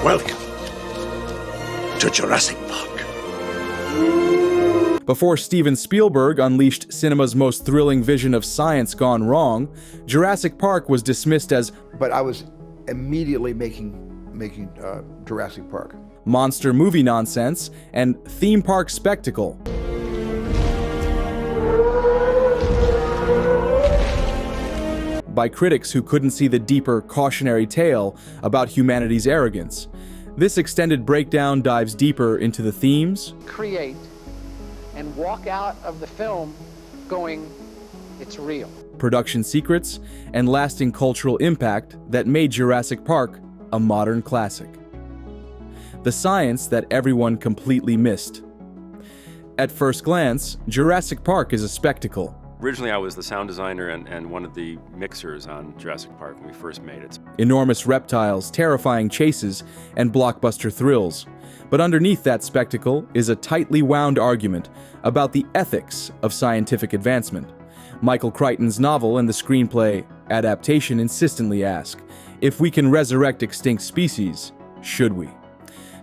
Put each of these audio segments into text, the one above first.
Welcome to Jurassic Park. Before Steven Spielberg unleashed cinema's most thrilling vision of science gone wrong, Jurassic Park was dismissed as But I was immediately making Jurassic Park. monster movie nonsense and theme park spectacle. By critics who couldn't see the deeper cautionary tale about humanity's arrogance. This extended breakdown dives deeper into the themes, create and walk out of the film going, it's real. production secrets, and lasting cultural impact that made Jurassic Park a modern classic. The science that everyone completely missed. At first glance, Jurassic Park is a spectacle. Originally, I was the sound designer and one of the mixers on Jurassic Park when we first made it. Enormous reptiles, terrifying chases, and blockbuster thrills. But underneath that spectacle is a tightly wound argument about the ethics of scientific advancement. Michael Crichton's novel and the screenplay adaptation insistently ask, if we can resurrect extinct species, should we?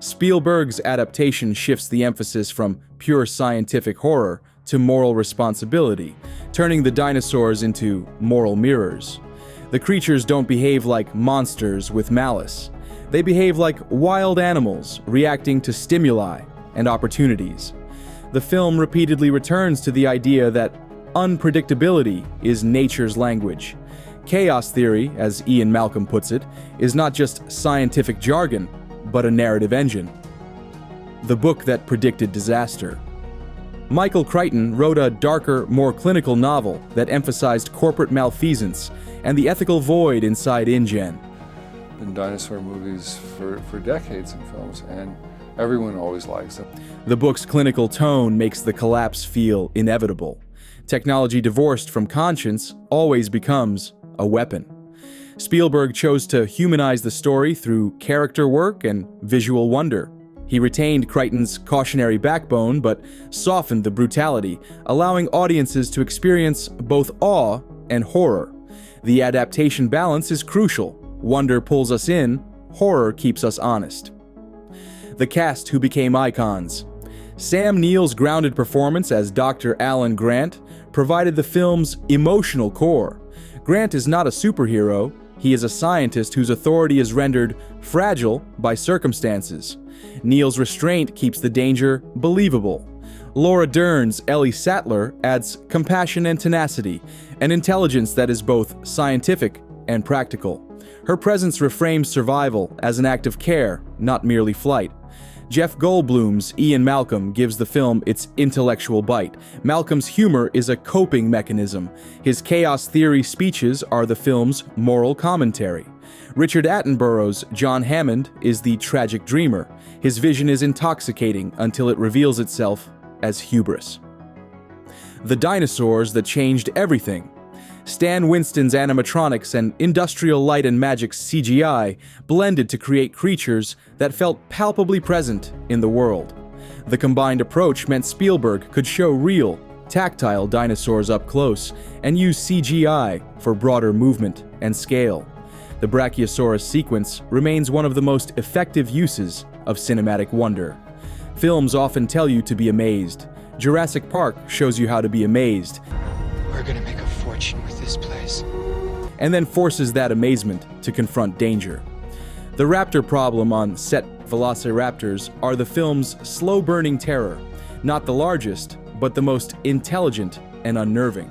Spielberg's adaptation shifts the emphasis from pure scientific horror to moral responsibility, turning the dinosaurs into moral mirrors. The creatures don't behave like monsters with malice. They behave like wild animals reacting to stimuli and opportunities. The film repeatedly returns to the idea that unpredictability is nature's language. Chaos theory, as Ian Malcolm puts it, is not just scientific jargon, but a narrative engine. The book that predicted disaster. Michael Crichton wrote a darker, more clinical novel that emphasized corporate malfeasance and the ethical void inside InGen. Been dinosaur movies for decades in films, and everyone always likes them. The book's clinical tone makes the collapse feel inevitable. Technology divorced from conscience always becomes a weapon. Spielberg chose to humanize the story through character work and visual wonder. He retained Crichton's cautionary backbone, but softened the brutality, allowing audiences to experience both awe and horror. The adaptation balance is crucial. Wonder pulls us in, horror keeps us honest. The cast who became icons. Sam Neill's grounded performance as Dr. Alan Grant provided the film's emotional core. Grant is not a superhero, he is a scientist whose authority is rendered fragile by circumstances. Neill's restraint keeps the danger believable. Laura Dern's Ellie Sattler adds compassion and tenacity, an intelligence that is both scientific and practical. Her presence reframes survival as an act of care, not merely flight. Jeff Goldblum's Ian Malcolm gives the film its intellectual bite. Malcolm's humor is a coping mechanism. His chaos theory speeches are the film's moral commentary. Richard Attenborough's John Hammond is the tragic dreamer. His vision is intoxicating until it reveals itself as hubris. The dinosaurs that changed everything. Stan Winston's animatronics and Industrial Light and Magic's CGI blended to create creatures that felt palpably present in the world. The combined approach meant Spielberg could show real, tactile dinosaurs up close and use CGI for broader movement and scale. The Brachiosaurus sequence remains one of the most effective uses of cinematic wonder. Films often tell you to be amazed. Jurassic Park shows you how to be amazed. We're gonna make a fortune with this place. And then forces that amazement to confront danger. The raptor problem on set Velociraptors are the film's slow-burning terror, not the largest, but the most intelligent and unnerving.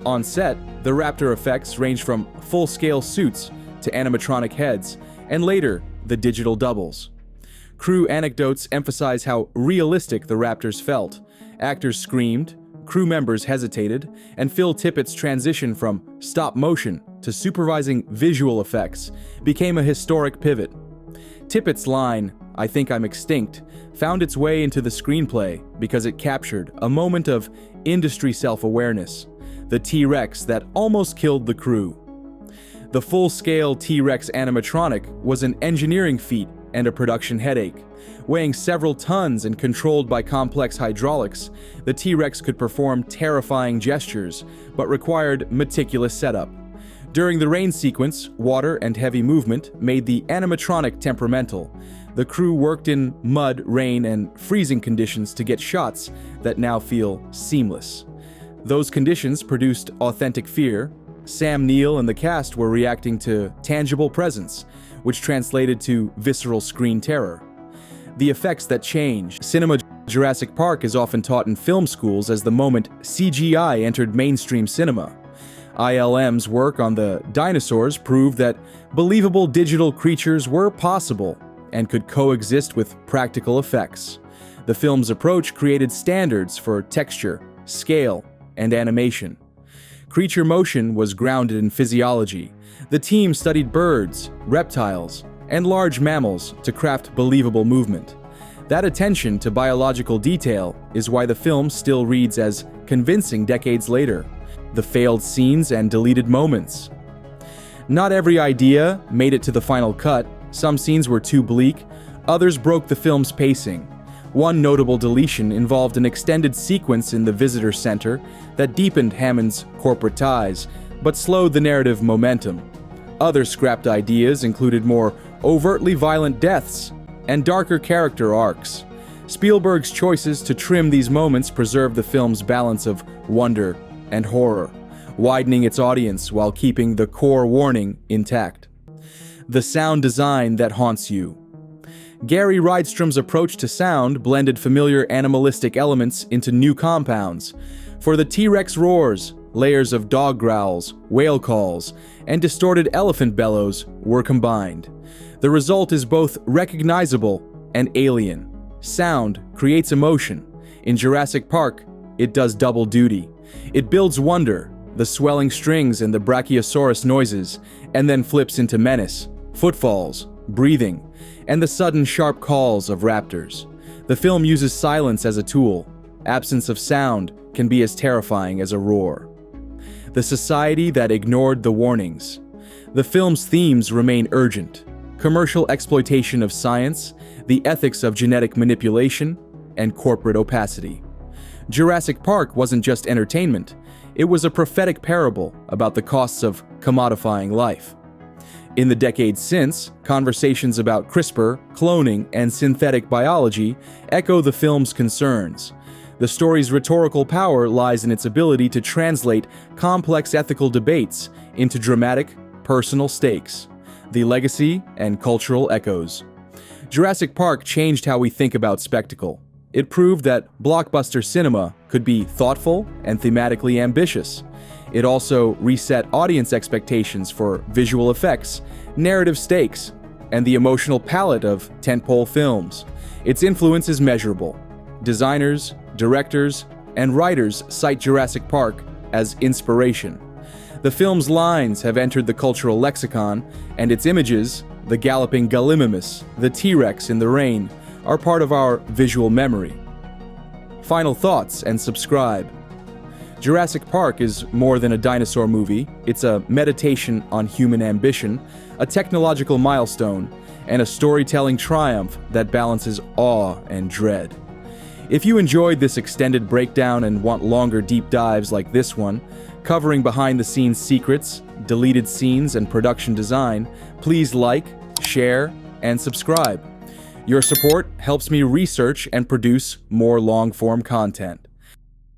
On set, the raptor effects range from full-scale suits to animatronic heads, and later, the digital doubles. Crew anecdotes emphasize how realistic the raptors felt. Actors screamed, crew members hesitated, and Phil Tippett's transition from stop motion to supervising visual effects became a historic pivot. Tippett's line, "I think I'm extinct," found its way into the screenplay because it captured a moment of industry self-awareness, the T-Rex that almost killed the crew. The full-scale T-Rex animatronic was an engineering feat and a production headache. Weighing several tons and controlled by complex hydraulics, the T-Rex could perform terrifying gestures, but required meticulous setup. During the rain sequence, water and heavy movement made the animatronic temperamental. The crew worked in mud, rain, and freezing conditions to get shots that now feel seamless. Those conditions produced authentic fear. Sam Neill and the cast were reacting to tangible presence, which translated to visceral screen terror. The effects that change. Cinema. Jurassic Park is often taught in film schools as the moment CGI entered mainstream cinema. ILM's work on the dinosaurs proved that believable digital creatures were possible and could coexist with practical effects. The film's approach created standards for texture, scale, and animation. Creature motion was grounded in physiology. The team studied birds, reptiles, and large mammals to craft believable movement. That attention to biological detail is why the film still reads as convincing decades later. The failed scenes and deleted moments. Not every idea made it to the final cut. Some scenes were too bleak, others broke the film's pacing. One notable deletion involved an extended sequence in the visitor center that deepened Hammond's corporate ties, but slowed the narrative momentum. Other scrapped ideas included more overtly violent deaths and darker character arcs. Spielberg's choices to trim these moments preserved the film's balance of wonder and horror, widening its audience while keeping the core warning intact. The sound design that haunts you. Gary Rydstrom's approach to sound blended familiar animalistic elements into new compounds. For the T-Rex roars, layers of dog growls, whale calls, and distorted elephant bellows were combined. The result is both recognizable and alien. Sound creates emotion. In Jurassic Park, it does double duty. It builds wonder, the swelling strings and the brachiosaurus noises, and then flips into menace, footfalls, breathing, and the sudden sharp calls of raptors. The film uses silence as a tool. Absence of sound can be as terrifying as a roar. The society that ignored the warnings. The film's themes remain urgent. Commercial exploitation of science, the ethics of genetic manipulation, and corporate opacity. Jurassic Park wasn't just entertainment, it was a prophetic parable about the costs of commodifying life. In the decades since, conversations about CRISPR, cloning, and synthetic biology echo the film's concerns. The story's rhetorical power lies in its ability to translate complex ethical debates into dramatic, personal stakes, the legacy and cultural echoes. Jurassic Park changed how we think about spectacle. It proved that blockbuster cinema could be thoughtful and thematically ambitious. It also reset audience expectations for visual effects, narrative stakes, and the emotional palette of tentpole films. Its influence is measurable. Designers, directors, and writers cite Jurassic Park as inspiration. The film's lines have entered the cultural lexicon, and its images, the galloping Gallimimus, the T-Rex in the rain, are part of our visual memory. Final thoughts and subscribe. Jurassic Park is more than a dinosaur movie. It's a meditation on human ambition, a technological milestone, and a storytelling triumph that balances awe and dread. If you enjoyed this extended breakdown and want longer deep dives like this one, covering behind-the-scenes secrets, deleted scenes, and production design, please like, share, and subscribe. Your support helps me research and produce more long-form content.